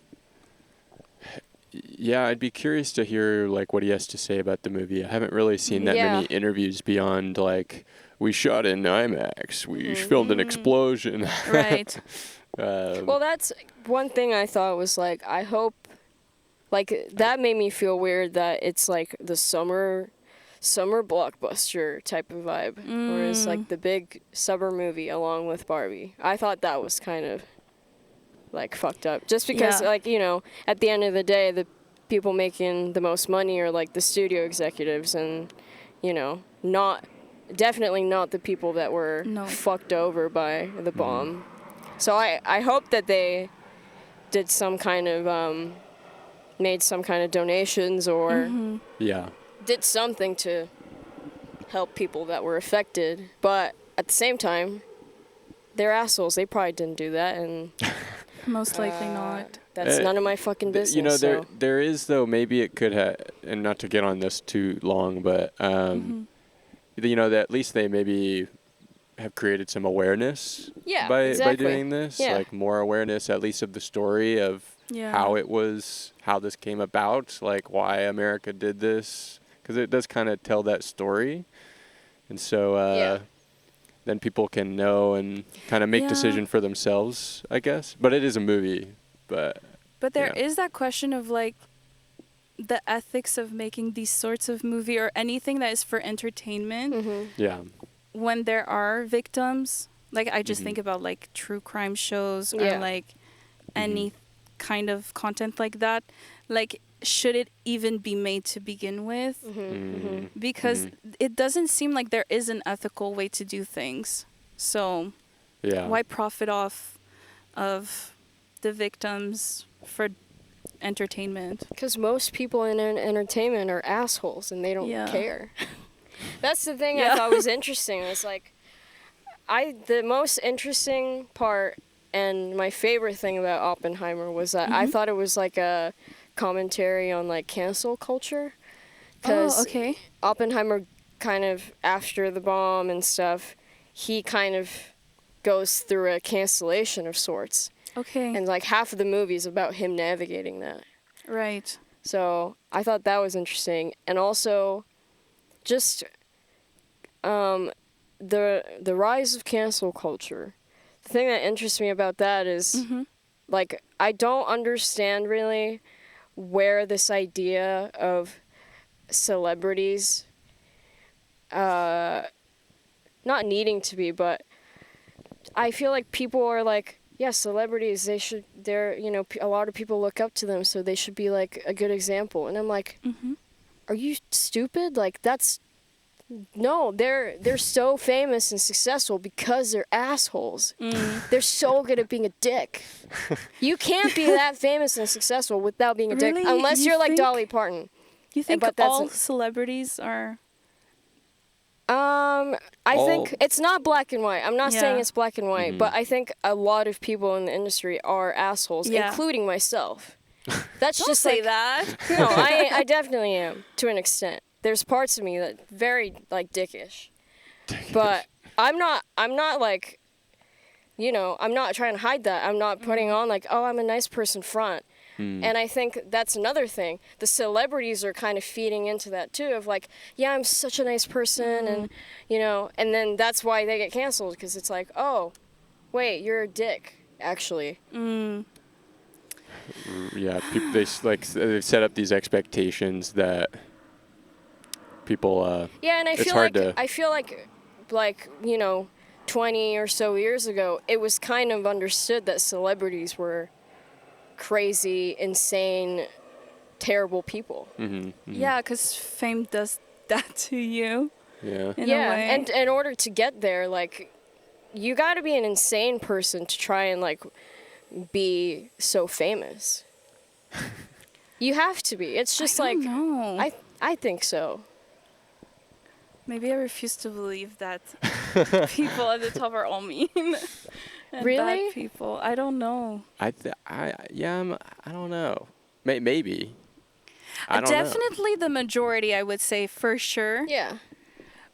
Yeah, I'd be curious to hear like what he has to say about the movie. I haven't really seen that many interviews beyond like we shot in IMAX, we filmed an explosion. Right. Well, that's one thing I thought was like I hope, like that made me feel weird that it's like the summer blockbuster type of vibe, whereas like the big summer movie along with Barbie. I thought that was kind of like fucked up, just because like, you know, at the end of the day the people making the most money are like the studio executives, and you know, definitely not the people that were fucked over by the bomb. So I hope that they did some kind of made some kind of donations or did something to help people that were affected, but at the same time they're assholes. They probably didn't do that, and most likely not. That's none of my fucking business. You know, so. there is, though, maybe it could have, and not to get on this too long, but, you know, that at least they maybe have created some awareness by doing this. Yeah. Like more awareness, at least of the story of how it was, how this came about, like why America did this. Because it does kind of tell that story. And so then people can know and kind of make decision for themselves, I guess. But it is a movie. But there is that question of like the ethics of making these sorts of movie or anything that is for entertainment. Yeah. When there are victims, like I just think about like true crime shows or like any kind of content like that. Like, should it even be made to begin with? Because it doesn't seem like there is an ethical way to do things. So why profit off of the victims for entertainment? Because most people in entertainment are assholes and they don't care. That's the thing I thought was interesting. It's like, the most interesting part and my favorite thing about Oppenheimer was that I thought it was like a commentary on like cancel culture. Because Oppenheimer kind of, after the bomb and stuff, he kind of goes through a cancellation of sorts. Okay. And like half of the movie is about him navigating that. Right. So I thought that was interesting. And also, just the rise of cancel culture. The thing that interests me about that is, like, I don't understand really where this idea of celebrities, not needing to be, but I feel like people are like, yeah, celebrities, they're, you know, a lot of people look up to them, so they should be like a good example. And I'm like, are you stupid? Like, no, they're so famous and successful because they're assholes. They're so good at being a dick. You can't be that famous and successful without being a dick, unless you're like Dolly Parton. You think all celebrities are? I think it's not black and white. I'm not saying it's black and white, but I think a lot of people in the industry are assholes, including myself. That's Don't just say like, that. No, I definitely am, to an extent. There's parts of me that very like dickish. But I'm not like, you know, I'm not trying to hide that. I'm not putting on like, oh, I'm a nice person front. And I think that's another thing. The celebrities are kind of feeding into that too, of like, yeah, I'm such a nice person, and you know, and then that's why they get canceled, because it's like, oh, wait, you're a dick, actually. Yeah, they've set up these expectations that people. Yeah, and I feel like, you know, 20 or so years ago, it was kind of understood that celebrities were crazy, insane, terrible people. Yeah, because fame does that to you. Yeah. In a way. And in order to get there, like, you got to be an insane person to try and like be so famous. You have to be. It's just I don't know. I think so. Maybe I refuse to believe that people at the top are all mean. And Really? bad people. I don't know. I don't know. Maybe. I don't know. Definitely the majority, I would say, for sure. Yeah.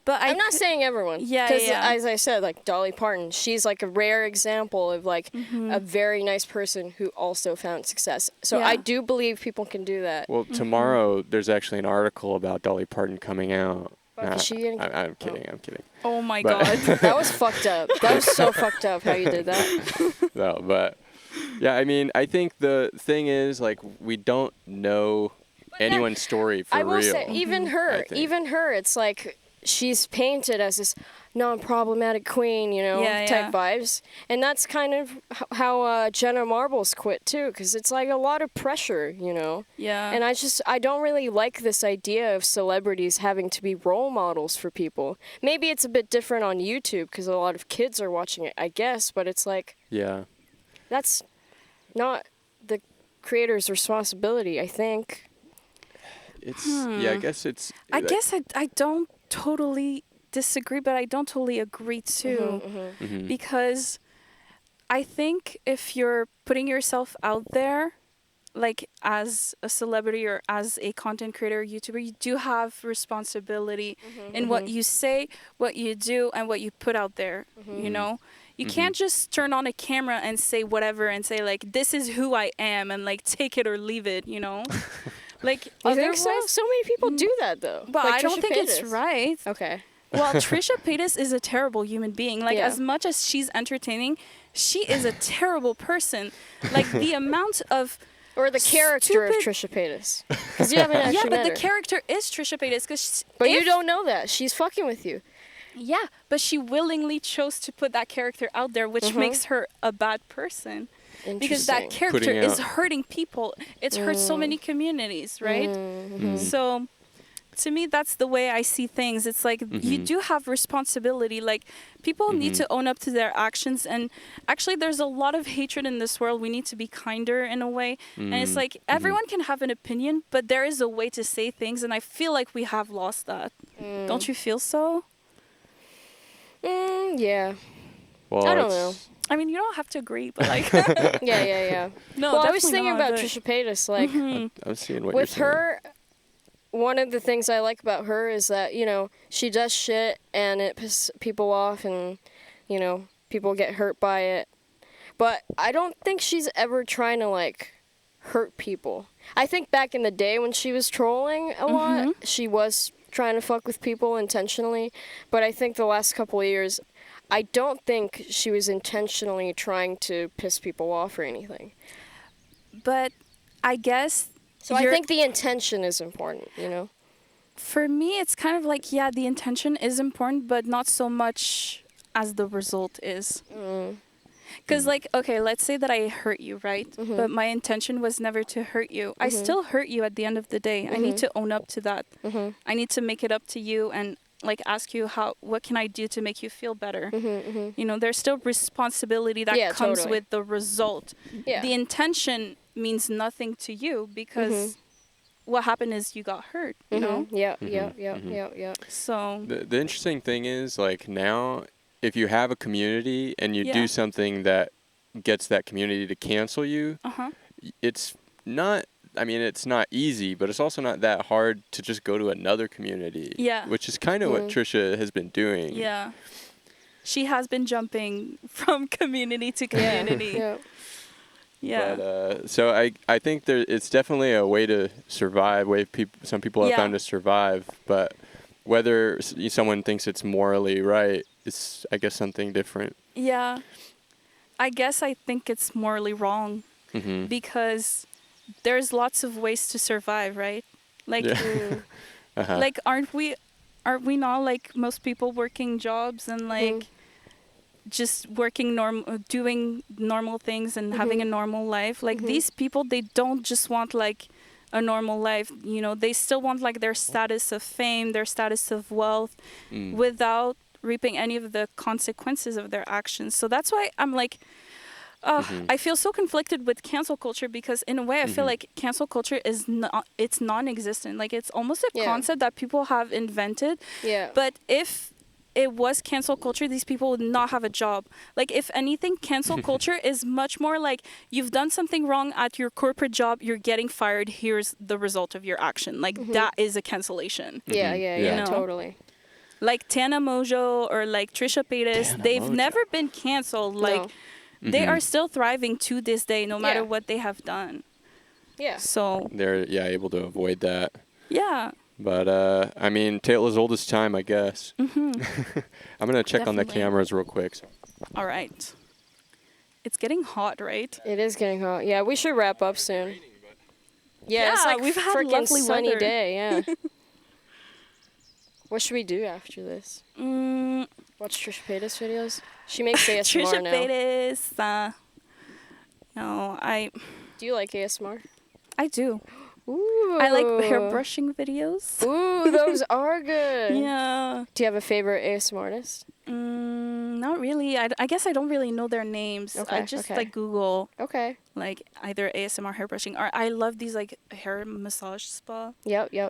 But I'm not saying everyone. Yeah, Because yeah. as I said, like Dolly Parton, she's like a rare example of like a very nice person who also found success. So Yeah. I do believe people can do that. Well, tomorrow there's actually an article about Dolly Parton coming out. But is she getting- I'm kidding. I'm kidding. Oh my But- God. That was fucked up. That was so fucked up how you did that. No, but yeah, I mean, I think the thing is, like, we don't know anyone's story for I will real. say, even her, it's like she's painted as this non-problematic queen, you know, type vibes. And that's kind of how Jenna Marbles quit, too, because it's like a lot of pressure, you know. Yeah. And I don't really like this idea of celebrities having to be role models for people. Maybe it's a bit different on YouTube because a lot of kids are watching it, I guess, but it's like, Yeah. that's not the creator's responsibility, I think. It's yeah. I guess it's. I guess I don't totally disagree, but I don't totally agree too. Because I think if you're putting yourself out there, like as a celebrity or as a content creator, YouTuber, you do have responsibility in what you say, what you do, and what you put out there, you know? You can't just turn on a camera and say whatever and say, like, this is who I am, and, like, take it or leave it, you know? Like, You think so? So many people do that, though. But Like I don't Trisha think it's Paytas. right. Okay. Well, Trisha Paytas is a terrible human being. Like, Yeah. as much as she's entertaining, she is a terrible person. Like, the amount of... Or the character of Stupid- Trisha Paytas. Because you haven't actually Yeah, but met the her. character is Trisha Paytas. But you don't know that. She's fucking with you. Yeah, but she willingly chose to put that character out there, which makes her a bad person. Because that Interesting. character Putting is out- hurting people. It's hurt so many communities, right? So, to me, that's the way I see things. It's like you do have responsibility. Like, people need to own up to their actions. And actually, there's a lot of hatred in this world. We need to be kinder in a way. And it's like everyone can have an opinion, but there is a way to say things. And I feel like we have lost that. Don't you feel so? Yeah. Well, I don't it's- I mean, you don't have to agree, but like, Yeah. no. Well, I was definitely thinking not, about but- Trisha Paytas. Like, I'm seeing what with you're saying. her, one of the things I like about her is that, you know, she does shit and it pisses people off and, you know, people get hurt by it. But I don't think she's ever trying to, like, hurt people. I think back in the day when she was trolling a lot, she was trying to fuck with people intentionally. But I think the last couple of years, I don't think she was intentionally trying to piss people off or anything. But I guess... So I think the intention is important, you know? For me, it's kind of like, yeah, the intention is important, but not so much as the result is. Because, like, okay, let's say that I hurt you, right? But my intention was never to hurt you. I still hurt you at the end of the day. I need to own up to that. I need to make it up to you and, like, ask you what can I do to make you feel better? You know, there's still responsibility that comes with the result. The intention means nothing to you because what happened is you got hurt, you know? Yeah. So the interesting thing is, like, now if you have a community and you do something that gets that community to cancel you, it's not, I mean, it's not easy, but it's also not that hard to just go to another community. Yeah. Which is kind of what Trisha has been doing. Yeah. She has been jumping from community to community. Yeah. But, so I think it's definitely a way to survive, some people have found to survive, but whether someone thinks it's morally right, it's, I guess, something different. Yeah. I guess I think it's morally wrong because there's lots of ways to survive, right? Like, like aren't we not, like, most people working jobs and, like, just working doing normal things and having a normal life? Like, these people, they don't just want, like, a normal life, you know, they still want, like, their status of fame, their status of wealth without reaping any of the consequences of their actions. So that's why I'm like, I feel so conflicted with cancel culture, because in a way I feel like cancel culture is it's non-existent. Like, it's almost a concept that people have invented. But if it was cancel culture, these people would not have a job. Like, if anything, cancel culture is much more like, you've done something wrong at your corporate job, you're getting fired, here's the result of your action. Like, that is a cancellation. Yeah, you know? Totally. Like Tana Mojo or like Trisha Paytas, they've never been canceled. Like, they are still thriving to this day, no matter what they have done. Yeah. So they're able to avoid that. Yeah. But I mean, tale as old as time, I guess. I'm gonna check on the cameras real quick. All right. It's getting hot, right? It is getting hot. Yeah, we should wrap up soon. Yeah, it's like we've had freaking lovely sunny weather. day. Yeah. What should we do after this? Watch Trisha Paytas videos. She makes ASMR Trisha now. Paytas. No, Do you like ASMR? I do. Ooh. I like hair brushing videos. Ooh, those are good. Yeah. Do you have a favorite ASMR artist? Not really. I guess I don't really know their names. Okay, I just like Google. Okay. Like either ASMR hair brushing, or I love these like hair massage spa. Yep. Yeah.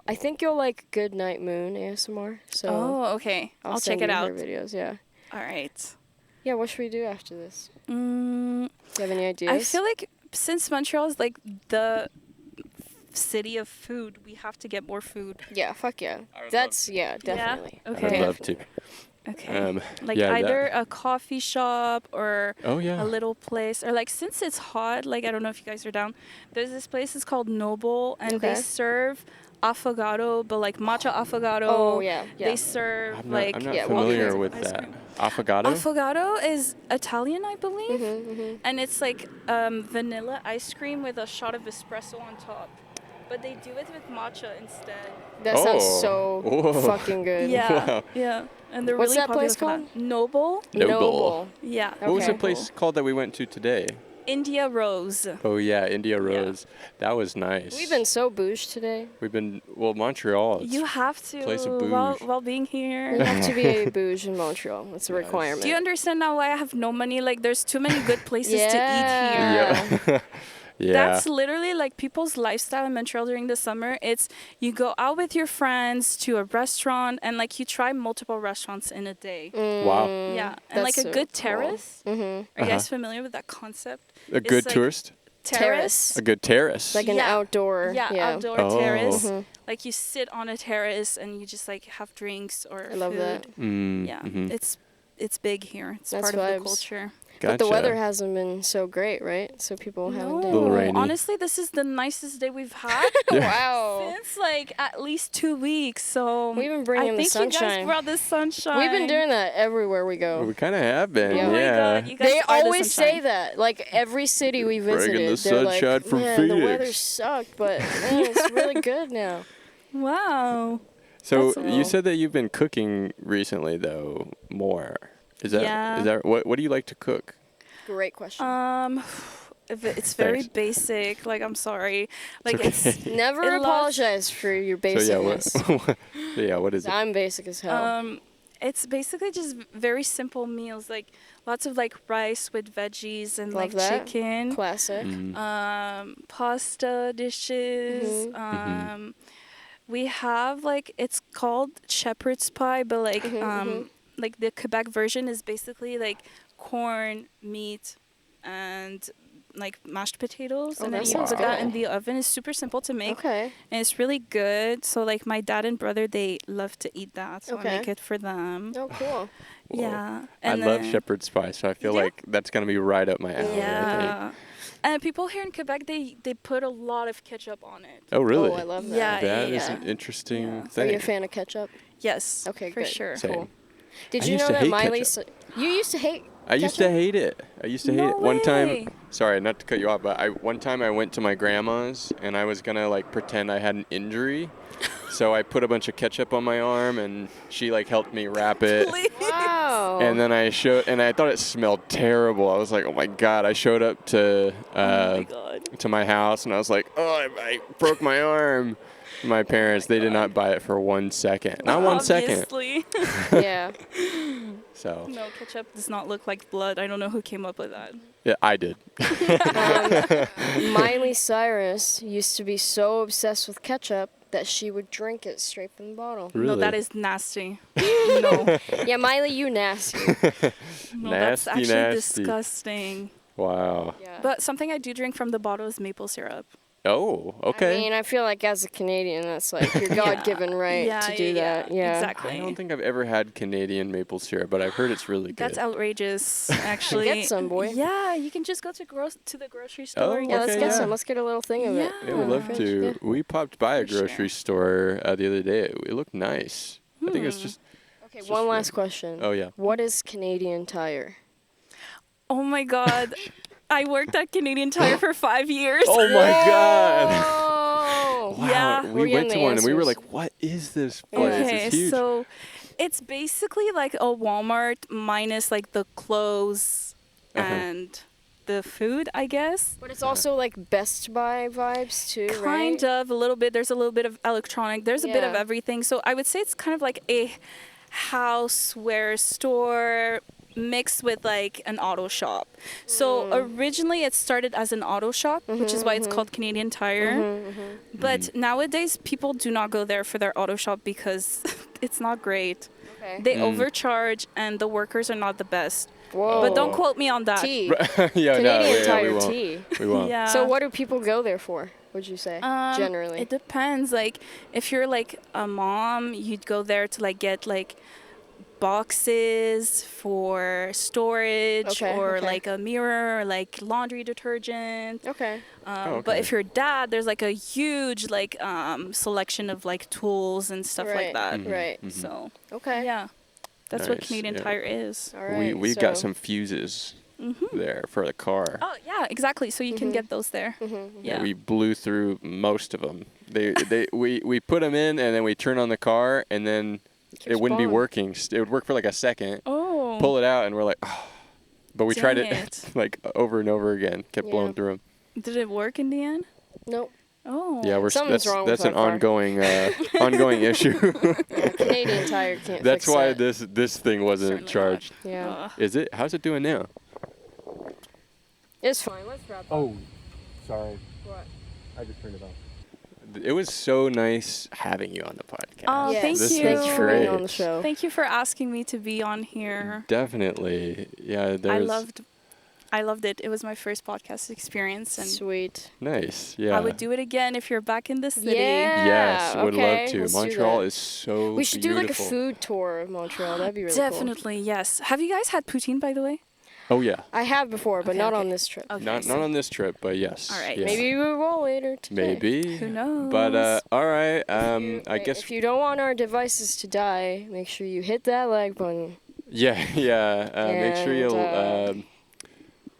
I think you'll like Good Night Moon ASMR. So okay. I'll check send it you out. her videos, yeah. All right. Yeah, what should we do after this? Do Mm, you have any ideas? I feel like since Montreal is like the city of food, we have to get more food. Yeah, fuck yeah. That's definitely. Yeah? Okay. I'd love to. Okay. Like yeah, either a coffee shop or a a little place, or like, since it's hot, like, I don't know if you guys are down, there's this place, it's called Noble, and they serve affogato, but like matcha affogato. Oh yeah. They serve I'm like not familiar with ice that. cream. Affogato? Affogato is Italian, I believe, and it's like vanilla ice cream with a shot of espresso on top. But they do it with matcha instead. That sounds so fucking good. Yeah, Wow. yeah. And they're What's really that popular place for called? that. Noble. Noble. Yeah. What was the Okay. place called that we went to today? India Rose. Oh yeah, India Rose. That was nice. We've been so bouged today. Montreal. It's You have to place of while bouge. being here. You have to be a bouge in Montreal. It's a requirement. Do you understand now why I have no money? Like, there's too many good places to eat here. Yeah. Yeah. That's literally like people's lifestyle in Montreal during the summer. It's you go out with your friends to a restaurant and like you try multiple restaurants in a day. Wow. Mm, Yeah, and that's like a so good cool. terrace. Mm-hmm. Are you guys familiar with that concept? A good like tourist? Terrace. A good terrace. Like an outdoor. Yeah, outdoor Oh. terrace. Mhm. Like you sit on a terrace and you just like have drinks or I love food. that. Yeah, Mhm. it's big here. It's That's part of vibes. the culture. Gotcha. But the weather hasn't been so great, right? So people haven't done. Little rainy. Honestly, this is the nicest day we've had Wow. since like at least 2 weeks. So We've been bringing I the think you guys sunshine. brought the sunshine. We've been doing that everywhere we go. We kind of have been, Yeah. Oh my yeah. God, you guys They are the always sunshine. say that. Like every city we visited, Bringing the they're like, sunshine from man, the Phoenix." weather sucked, but man, it's really good now. Wow. So That's you cool. said that you've been cooking recently, though, more. Is that Yeah. is that what do you like to cook? Great question. If it's very Thanks. basic. Like I'm sorry. Like okay. it's Never it loves- apologize for your So yeah, basicness. what is it? I'm basic as hell. It's basically just very simple meals, like lots of like rice with veggies and Love like that. chicken. Classic. Pasta dishes. Mhm. We have like it's called shepherd's pie, but like like the Quebec version is basically like corn, meat, and like mashed potatoes, Oh, and then that you sounds put that good. in the oven. It's super simple to make, Okay. and it's really good. So like my dad and brother, they love to eat that, so Okay. I make it for them. Oh, cool. Whoa. Yeah, I and love then- shepherd's pie, so I feel do? like that's gonna be right up my alley. I think. Yeah. And people here in Quebec, they put a lot of ketchup on it. Oh really? Oh, I love that. Yeah, That is yeah. an interesting Yeah. Are thing. you a fan of ketchup? Yes. Okay, for good. sure. Same. Cool. Did I you used know to that hate Miley? ketchup. You used to hate. I used to ketchup? hate it. I used to hate No it. One time, way. sorry, not to cut you off, but one time I went to my grandma's and I was gonna like pretend I had an injury. So I put a bunch of ketchup on my arm and she like helped me wrap it. Wow. And then I thought it smelled terrible. I was like, oh my God. I showed up to Oh my God. to my house and I was like, oh, I broke my arm. My parents, they did not buy it for 1 second. Not 1 second. Obviously. Yeah. So, No, ketchup does not look like blood. I don't know who came up with that. yeah, I did. Miley Cyrus used to be so obsessed with ketchup that she would drink it straight from the bottle. Really? No, that is nasty. No, Yeah, Miley, you nasty. no, that's Nasty, actually nasty. disgusting. Wow. Yeah. But something I do drink from the bottle is maple syrup. Oh, okay. I mean, I feel like as a Canadian, that's like your God-given right Yeah, to do yeah, that. Yeah. exactly. I don't think I've ever had Canadian maple syrup, but I've heard it's really good. That's outrageous, actually. Get some, boy. Yeah, you can just go to the grocery store. Oh, and Yeah, get let's okay, get yeah. some. Let's get a little thing of it. I would love Fridge, to. yeah. We popped by a For sure. grocery store the other day. It looked nice. I think it's just. Okay, Just one for- last question. Oh yeah. What is Canadian Tire? Oh my God. I worked at Canadian Tire for 5 years. Oh my God. Oh. Wow. Yeah. We're We went getting to the one and we were answers. like, "What is this place? Okay, It's huge." so it's basically like a Walmart minus like the clothes and the food, I guess. But it's also like Best Buy vibes too, right? Kind of a little bit. There's a little bit of electronic. There's a bit of Yeah. everything. So I would say it's kind of like a houseware store mixed with like an auto shop. So originally it started as an auto shop, which is why it's called Canadian Tire. But nowadays people do not go there for their auto shop because it's not great. Okay. They overcharge and the workers are not the best. Whoa. But don't quote me on that. Tea. Yeah, Canadian no, we Tire won't. tea. We won't. Yeah. So what do people go there for? Would you say generally? It depends. Like if you're like a mom, you'd go there to like get like boxes for storage Okay, or okay. like a mirror or like laundry detergent. Okay. okay. But if you're dad, there's like a huge like selection of like tools and stuff Right. like that. Right. So Okay. yeah, that's what Nice, Canadian yeah. Tire is. All right. We've got so- some fuses there for the car. Oh yeah, exactly. So you can get those there. Yeah. We blew through most of them. We put them in and then we turn on the car and then it Keeps wouldn't be blowing. working. It would work for like a second. Oh. Pull it out and we're like, oh. But we tried Dang it it. like over and over again. Kept Yeah. blowing through them. Did it work in the end? Nope. Oh. Yeah, Something's wrong with that's an our car. ongoing ongoing issue. Yeah, Canadian Tire can't That's fix why that. this thing wasn't Certainly charged. Yeah. Is it? How's it doing now? It's fine. Let's wrap up. Oh, sorry. What? I just turned it off. It was so nice having you on the podcast. Oh, Yes. thank This you. Thank you for being on the great. show. Thank you for asking me to be on here. Definitely. Yeah, I there's loved I loved it. It was my first podcast experience, and Sweet. Nice. Yeah. I would do it again if you're back in the city. Yeah. Yes, would okay, love to. let's do Montreal that. is so We should do like a beautiful. food tour of Montreal. That'd be really Definitely, yes. Have you guys had poutine, by the way? Oh yeah. cool. I have before, but Okay, not okay. on this trip. Okay, Not on this trip, but yes. All right. Yeah. Maybe we will later today. Maybe. Who knows? But all right. I Wait, guess. if you don't want our devices to die, make sure you hit that like button. Yeah. Make sure you'll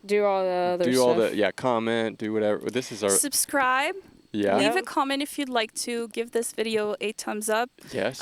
Do all the other do stuff. all the comment, do whatever. This is our Subscribe. yeah. Leave Yeah. a comment if you'd like to. Give this video a thumbs up. Yes.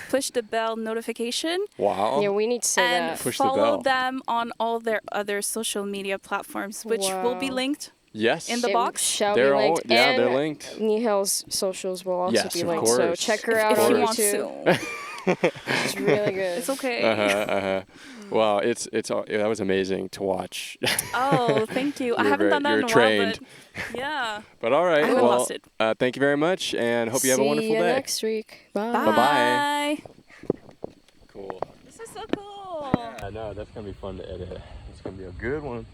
Push the bell notification. Wow. Yeah, we need to say And that. Push the follow bell. them on all their other social media platforms, which will be Wow. linked. Yes. in the It box? shall They're be all linked. yeah, and they're linked. Nihel's socials will also Yes, be of linked. So course. check her Of out If on you course. want YouTube. to. She's really good. It's okay. Wow, it's that was amazing to watch. Oh, thank you. I You're haven't very- done that in you're a trained. while, but yeah. But all right, I haven't well, lost it. thank you very much, and hope you have a wonderful See you day. next week. Bye. Bye. Bye-bye. Cool. This is so cool. I know that's gonna be fun to edit. It's gonna be a good one.